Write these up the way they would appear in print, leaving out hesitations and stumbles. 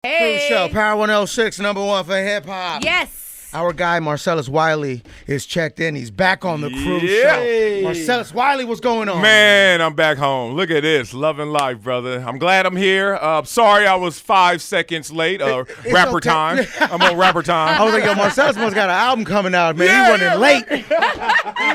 Hey. Cruz Show, Power 106, number one for hip hop. Yes. Our guy, Marcellus Wiley, is checked in. He's back on the Cruz Show. Marcellus Wiley, what's going on? Man, I'm back home. Look at this. Loving life, brother. I'm glad I'm here. Sorry I was 5 seconds late. Rapper okay. time. I'm on rapper time. I was like, yo, Marcellus must got an album coming out, man. Yeah, He running late. He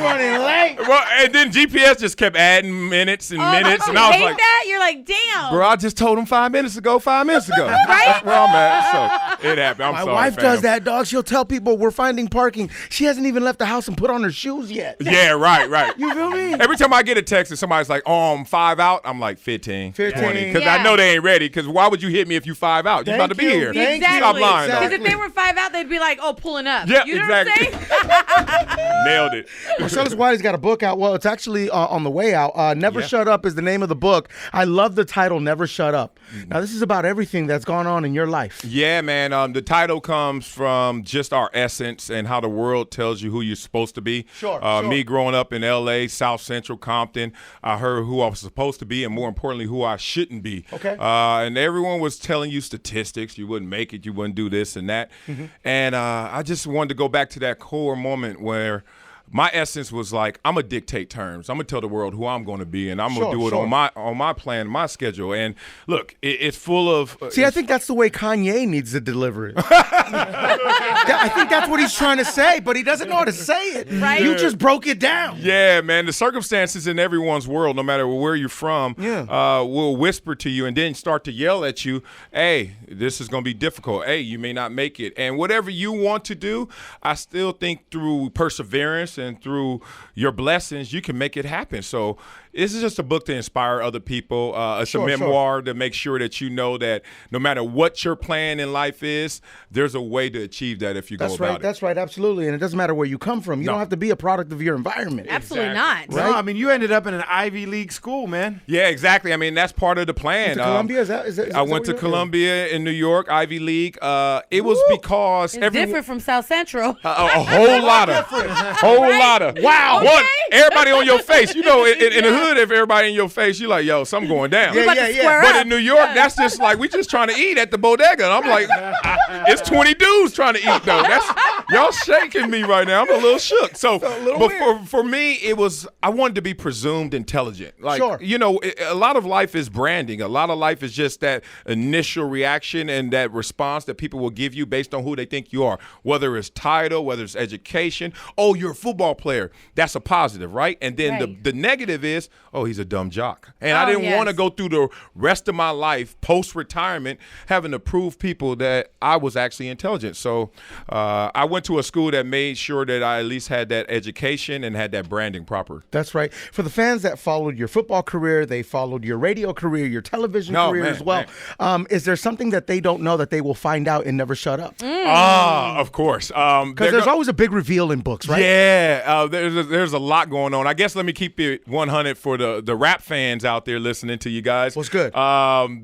running late. Well, and then GPS just kept adding minutes and minutes. And I was like, that? You're like, damn. bro, I just told him 5 minutes ago. Right? That's where I'm at. So it happened. I'm My sorry, wife fam. does that, dog. She'll tell people we're finding parking. She hasn't even left the house and put on her shoes yet. Yeah, right. You feel me? Every time I get a text and somebody's like, oh, I'm 5 out, I'm like 15, 20. Because Yeah. I know they ain't ready. Because why would you hit me if you 5 out? You about to be here. Thank Exactly. Stop lying, Because dog. if they were 5 out, they'd be like, oh, pulling up. Yeah, you know exactly. what I'm saying? Nailed it. Marcellus Wiley's got a book out. Well, it's actually on the way out. Never Shut Up is the name of the book. I love the title, Never Shut Up. Now, this is about everything that's gone on in your life. Yeah, man. The title comes from just our essence and how the world tells you who you're supposed to be. Sure. Me growing up in L.A., South Central, Compton, I heard who I was supposed to be and, more importantly, who I shouldn't be. Okay. And everyone was telling you statistics. You wouldn't make it. You wouldn't do this and that. And I just wanted to go back to that core moment where my essence was like, I'm gonna dictate terms. I'm gonna tell the world who I'm gonna be, and I'm gonna do it on my plan, my schedule. And look, it's full of. See, I think that's the way Kanye needs to deliver it. I think that's what he's trying to say, but he doesn't know how to say it. Right. You just broke it down. Yeah, man. The circumstances in everyone's world, no matter where you're from, will whisper to you and then start to yell at you, hey, this is going to be difficult. Hey, you may not make it. And whatever you want to do, I still think through perseverance and through your blessings, you can make it happen. So this is just a book to inspire other people. It's a memoir to make sure that you know that no matter what your plan in life is, there's a way to achieve that if you go about it. That's right, absolutely. And it doesn't matter where you come from. You don't have to be a product of your environment. Absolutely not. Right? No, I mean, you ended up in an Ivy League school, man. Yeah, exactly. I mean, that's part of the plan. To Columbia? Is that I went to Columbia in New York, Ivy League. It was because It's different from South Central. a whole lot of. Wow. Okay. One, everybody on your face. You know, in the hood, if everybody in your face, you're like, yo, something going down. We're about to square But up. in New York, that's just like, we just trying to eat at the bodega. And I'm like, it's 20 dudes trying to eat, though. Y'all shaking me right now. I'm a little shook. So, but for me, it was, I wanted to be presumed intelligent. Like, you know, a lot of life is branding. A lot of life is just that initial reaction and that response that people will give you based on who they think you are. Whether it's title, whether it's education. Oh, you're a football player. That's a positive, right? And then the negative is, oh, he's a dumb jock. And I didn't want to go through the rest of my life post-retirement having to prove people that I was actually intelligent. So I went to a school that made sure that I at least had that education and had that branding proper. That's right. For the fans that followed your football career, they followed your radio career, your television career as well. Is there something that they don't know that they will find out and never shut up? Of course. Because there's always a big reveal in books, right? Yeah. There's a lot going on. I guess let me keep it 100 for the rap fans out there listening to you guys. What's good?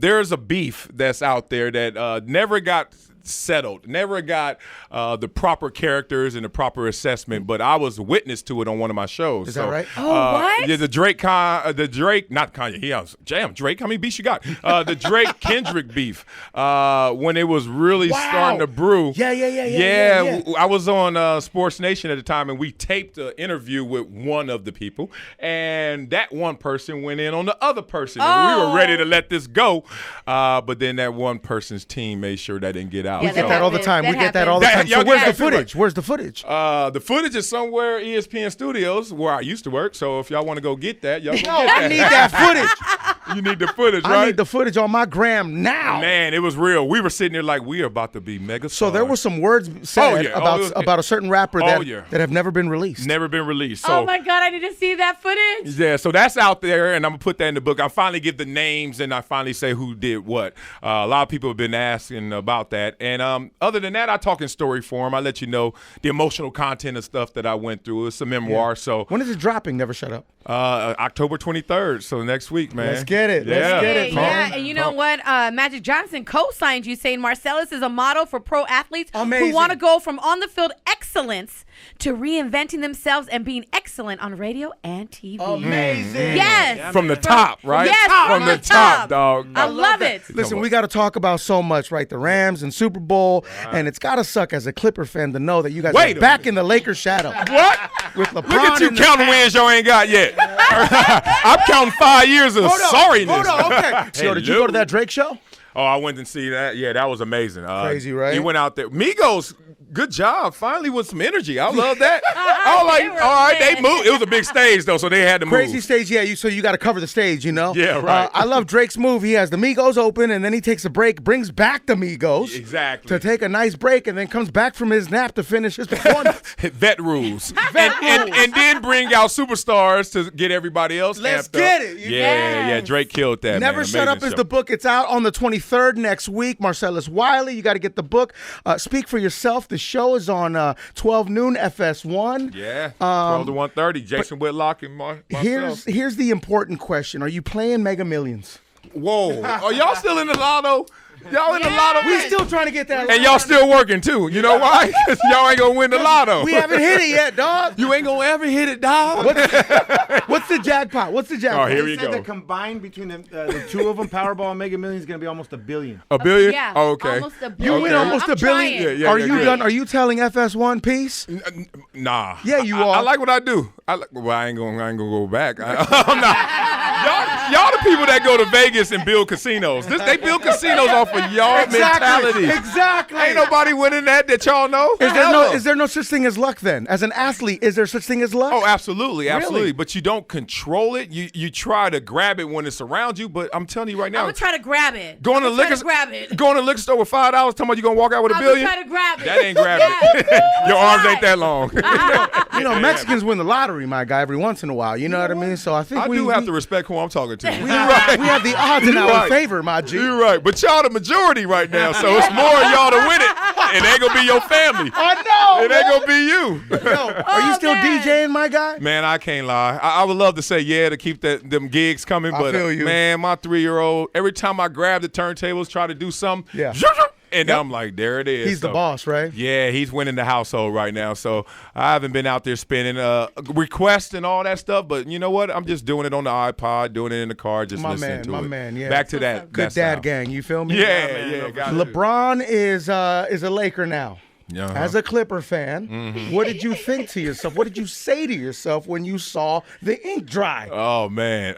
There's a beef that's out there that never got settled, never got the proper characters and the proper assessment, but I was witness to it on one of my shows. Is that right? What? Yeah, the Drake, not Kanye, he was Drake, how many beefs you got? The Drake Kendrick beef, when it was really starting to brew. Yeah. I was on Sports Nation at the time, and we taped an interview with one of the people, and that one person went in on the other person, and we were ready to let this go, but then that one person's team made sure that didn't get out. We get that all the time. We get that all the time. So where's the footage? Where's the footage? The footage is somewhere ESPN Studios where I used to work. So if y'all want to go get that, y'all go get I that. need that footage. You need the footage, right? I need the footage on my gram now. Man, it was real. We were sitting there like we are about to be mega stars. So there were some words said about a certain rapper that have never been released. Never been released. So, oh my God, I need to see that footage. Yeah, so that's out there, and I'm gonna put that in the book. I finally give the names, and I finally say who did what. A lot of people have been asking about that, and other than that, I talk in story form. I let you know the emotional content of stuff that I went through. It's a memoir. So when is it dropping? Never Shut Up. October 23rd. So next week, man. Let's get it. Yeah. Let's get it. Yeah, and you know what? Magic Johnson co-signed you, saying Marcellus is a model for pro athletes who want to go from on the field excellence to reinventing themselves and being excellent on radio and TV. Amazing. Yes. From the top, right? Yes, from the top, dog. I love it. Listen, we got to talk about so much, right? The Rams and Super Bowl, and it's got to suck as a Clipper fan to know that you guys are back in the Lakers shadow. What? With LeBron. Look at you counting wins y'all ain't got yet. I'm counting 5 years of sorriness. Hold on, okay. So did you go to that Drake show? Oh, I went and see that. Yeah, that was amazing. Crazy, right? He went out there. Migos, good job. Finally with some energy. I love that. I was like, all right, they moved. It was a big stage, though, so they had to move. Crazy stage, yeah. So you got to cover the stage, you know? Yeah, right. I love Drake's move. He has the Migos open, and then he takes a break, brings back the Migos. Exactly. To take a nice break, and then comes back from his nap to finish his performance. Vet rules. and then bring out superstars to get everybody else Let's amped get up. it. Yeah, Drake killed that, Never man. Shut Up Amazing is show. the book. It's out on the 23rd next week. Marcellus Wiley, you got to get the book. Speak for yourself. The show is on 12 noon FS1. Yeah, 12 to 1:30. Jason Whitlock and myself. Here's the important question. Are you playing Mega Millions? Whoa. Are y'all still in the lotto? Y'all in the lotto? We still trying to get that. And y'all still working, too. You know why? Because y'all ain't going to win the lotto. We haven't hit it yet, dog. You ain't going to ever hit it, dog. What's the jackpot? What's the jackpot? Oh, here They we said go. the combined between the two of them, Powerball and Mega Millions, is going to be almost $1 billion. $1 billion? Yeah. Oh, okay. Almost $1 You billion. win almost I'm $1 billion. trying. Yeah, Are you good. done? Are you telling FS1 peace? Nah. Yeah, you I are. like what I do. Well, I ain't gonna go back. I'm not. Y'all the people that go to Vegas and build casinos. They build casinos off of y'all mentality. Exactly. Ain't nobody winning that y'all know. Is there no such thing as luck then? As an athlete, is there such thing as luck? Oh, absolutely. Really? But you don't control it. You try to grab it when it's around you. But I'm telling you right I'm now, gonna try to grab it. going to liquor store with $5, talking about you gonna walk out with $1 billion. I'm gonna try to grab it. That ain't grabbing it. Your arms ain't that long. You know, Mexicans win the lottery, my guy, every once in a while. You know what I mean? So I think I do have to respect who I'm talking to. we have the odds in our favor, my G. You're right. But y'all the majority right now, so it's more of y'all to win it. It ain't gonna be your family. I know. It ain't gonna be you. Yo, are you still man. DJing, my guy? Man, I can't lie. I would love to say yeah to keep them gigs coming, but feel you. man, my 3-year-old, every time I grab the turntables, try to do something, Yeah. and I'm like, there it is. He's the So, boss, right? Yeah, he's winning the household right now. So I haven't been out there spinning requests and all that stuff, but you know what? I'm just doing it on the iPod, doing it in the car, just listening to it. My man, yeah. Back to that. Good that dad sound. gang, you feel me? Yeah. Got it. LeBron is a Laker now. Uh-huh. As a Clipper fan, what did you think to yourself? What did you say to yourself when you saw the ink dry? Oh man,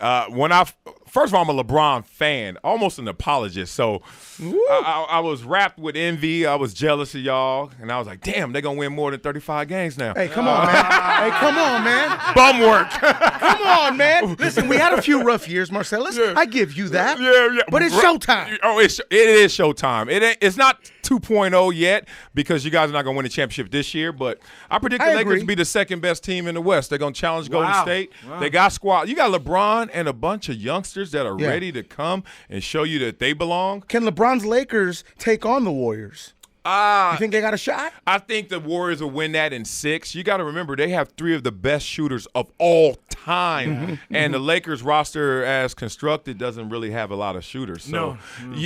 first of all, I'm a LeBron fan, almost an apologist. So I was wrapped with envy. I was jealous of y'all, and I was like, damn, they're gonna win more than 35 games now. Hey, come on, man. Hey, come on, man. Bum work. Come on, man. Listen, we had a few rough years, Marcellus. Yeah. I give you that. Yeah. But it's showtime. Oh, it is showtime. It's not 2.0 yet because you guys are not going to win the championship this year, but I predict the I Lakers agree. to be the second best team in the West. They're going to challenge Golden Wow. State. Wow. They got squad. You got LeBron and a bunch of youngsters that are Yeah. ready to come and show you that they belong. Can LeBron's Lakers take on the Warriors? You think they got a shot? I think the Warriors will win that in 6. You got to remember, they have 3 of the best shooters of all time. And the Lakers roster as constructed doesn't really have a lot of shooters. So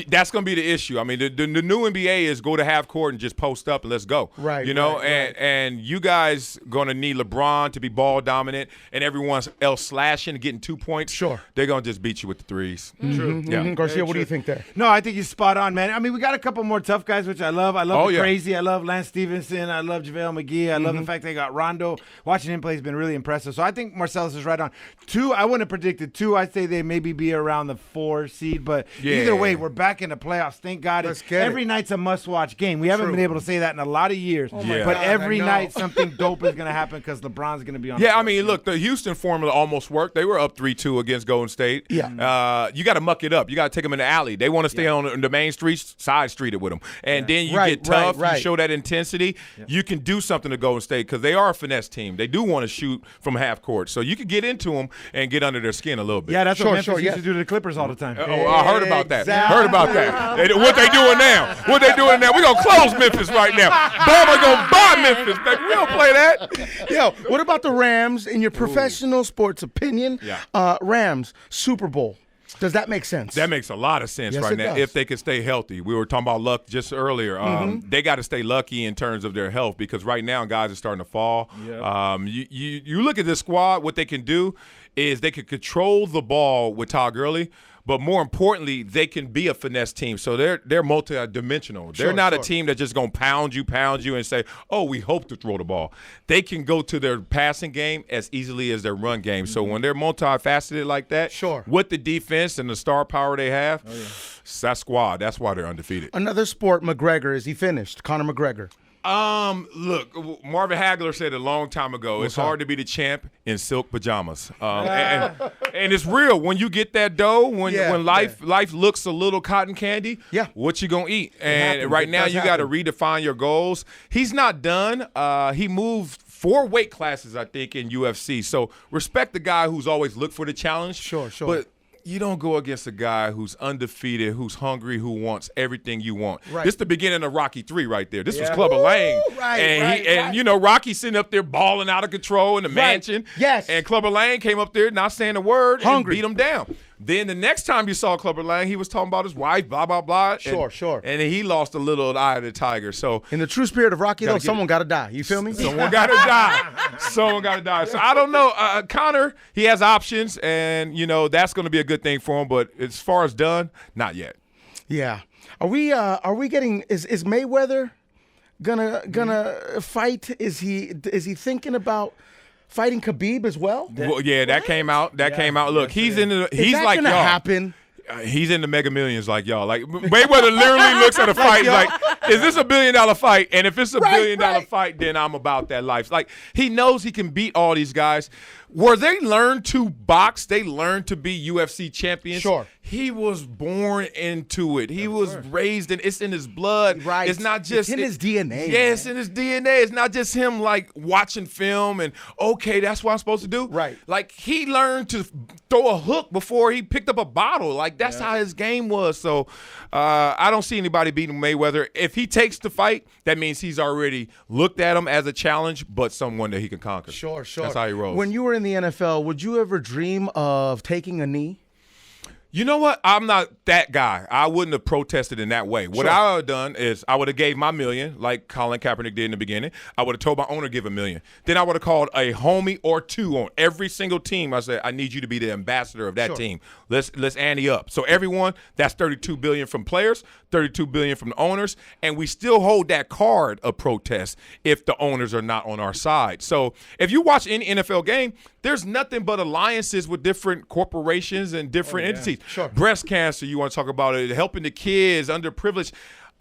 that's going to be the issue. I mean, the new NBA is go to half court and just post up and let's go. Right, You know, right. and you guys going to need LeBron to be ball dominant and everyone else slashing and getting 2 points. Sure. They're going to just beat you with the threes. True. Yeah. Garcia, what do you think there? No, I think you're spot on, man. I mean, we got a couple more tough guys, which I love. I love Oh, the yeah. Crazy. I love Lance Stevenson. I love JaVale McGee. I love the fact they got Rondo. Watching him play has been really impressive. So I think Marcellus is right on. 2, I wouldn't have predicted 2. I'd say they maybe be around the 4 seed. But either way, we're back in the playoffs. Thank God. Let's get every it. night's a must-watch game. We haven't been able to say that in a lot of years. my But God, every I know. night something dope is going to happen because LeBron's going to be on. Yeah, the I mean, look, the Houston formula almost worked. They were up 3-2 against Golden State. Yeah. You got to muck it up. You got to take them in the alley. They want to stay on the main streets, side street it with them. And then you Right, get tough. right. You show that intensity. You can do something to Golden State because they are a finesse team. They do want to shoot from half court. So you can get into them and get under their skin a little bit. Yeah, that's Sure, what Memphis sure, used yes. to do to the Clippers all the time. Oh, I heard about that. Exactly. Heard about that. What they doing now? What they doing now? We're going to close Memphis right now. Bama going to buy Memphis, baby. We don't play that. Yo, what about the Rams in your professional sports opinion? Yeah. Rams, Super Bowl. Does that make sense? That makes a lot of sense right now. Does. If they could stay healthy. We were talking about luck just earlier. They got to stay lucky in terms of their health because right now guys are starting to fall. Yep. You look at this squad, what they can do is they can control the ball with Todd Gurley, but more importantly, they can be a finesse team. So they're multi-dimensional. They're not a team that's just going to pound you and say, oh, we hope to throw the ball. They can go to their passing game as easily as their run game. So when they're multifaceted like that, with the defense and the star power they have, that squad, that's why they're undefeated. Another sport, McGregor. Is he finished? Conor McGregor. Look, Marvin Hagler said a long time ago, it's hard to be the champ in silk pajamas. And it's real. When you get that dough, when life looks a little cotton candy, what you gonna eat? And right now you got to redefine your goals. He's not done. He moved 4 weight classes, I think, in UFC. So respect the guy who's always looked for the challenge. Sure. But you don't go against a guy who's undefeated, who's hungry, who wants everything you want. Right. This is the beginning of Rocky 3 right there. This was Clubber Lang. And you know, Rocky sitting up there balling out of control in the mansion. Yes. And Clubber Lang came up there not saying a word and beat him down. Then the next time you saw Clubber Lang, he was talking about his wife, blah, blah, blah. Sure. And he lost a little eye of the tiger. So in the true spirit of Rocky, though, someone got to die. You feel me? Someone got to die. Someone got to die. So I don't know. Conor, he has options, and, you know, that's going to be a good thing for him. But as far as done, not yet. Yeah. Are we getting – is Mayweather gonna fight? Is he thinking about – fighting Khabib as well? Well, yeah, that came out. Came out. Look, he's like y'all. Gonna happen? He's in the Mega Millions like y'all. Like Mayweather literally looks at a fight like, is this $1 billion fight? And if it's a $1 billion fight, then I'm about that life. Like he knows he can beat all these guys. Where they learn to box, they learn to be UFC champions. Sure. He was born into it. He was raised in. It's in his blood. Right. It's not just in his DNA. Yeah, it's in his DNA. It's not just him like watching film and okay, that's what I'm supposed to do. Right. Like he learned to throw a hook before he picked up a bottle. Like that's how his game was. So I don't see anybody beating Mayweather. If he takes the fight, that means he's already looked at him as a challenge, but someone that he can conquer. Sure. That's how he rolls. When you were in the NFL, would you ever dream of taking a knee? You know what? I'm not that guy. I wouldn't have protested in that way. What I would have done is I would have gave my $1 million, like Colin Kaepernick did in the beginning. I would have told my owner to give $1 million. Then I would have called a homie or two on every single team. I said, I need you to be the ambassador of that team. Let's ante up. So everyone, that's $32 billion from players, $32 billion from the owners, and we still hold that card of protest if the owners are not on our side. So if you watch any NFL game, there's nothing but alliances with different corporations and different entities. Sure. Breast cancer, you want to talk about it, helping the kids, underprivileged.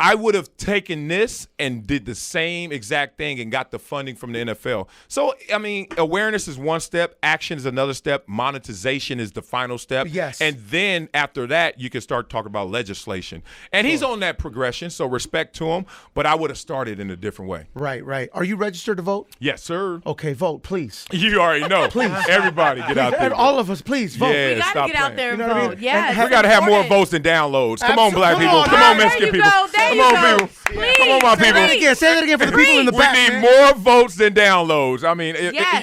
I would have taken this and did the same exact thing and got the funding from the NFL. So, I mean, awareness is one step. Action is another step. Monetization is the final step. Yes. And then after that, you can start talking about legislation. And he's on that progression, so respect to him. But I would have started in a different way. Right. Are you registered to vote? Yes, sir. Okay, vote, please. You already know. Please. Everybody get out there. All of us, please, vote. Yeah, We got to get out there and vote. Yes. We got to have more votes than downloads. Come on, black people. Come on, Mexican people. Come on, people. Please, come on, my people. Say that again for the people in the back. We need more votes than downloads. I mean,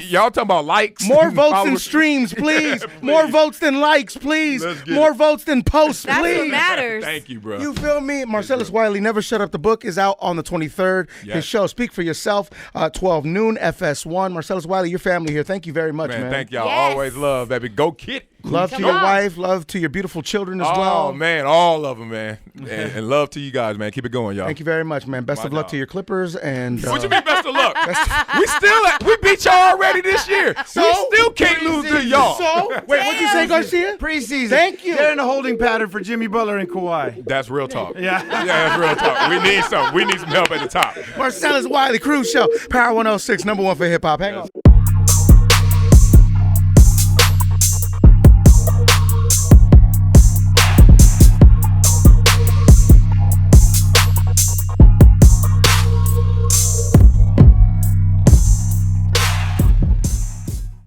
y'all talking about likes. More votes than streams, please. More votes than likes, please. More votes than posts, That's please. what matters. Thank you, bro. You feel me? Marcellus Wiley, Never Shut Up. The book is out on the 23rd. His show, Speak for Yourself, 12 noon, FS1. Marcellus Wiley, your family here. Thank you very much, man. Thank y'all. Always love, baby. Go Kid. Love to your wife. Love to your beautiful children as well. Oh, man. All of them, man. And love to you guys, man. Keep it going, y'all. Thank you very much, man. Best of luck to your Clippers. And what you mean best of luck? we beat y'all already this year. So we still can't lose to y'all. So wait, what'd you say, Garcia? Preseason. Thank you. They're in a holding pattern for Jimmy Butler and Kawhi. That's real talk. Yeah, that's real talk. We need some help at the top. Marcellus Wiley, Cruz Show, Power 106, #1 for hip hop. Hang on.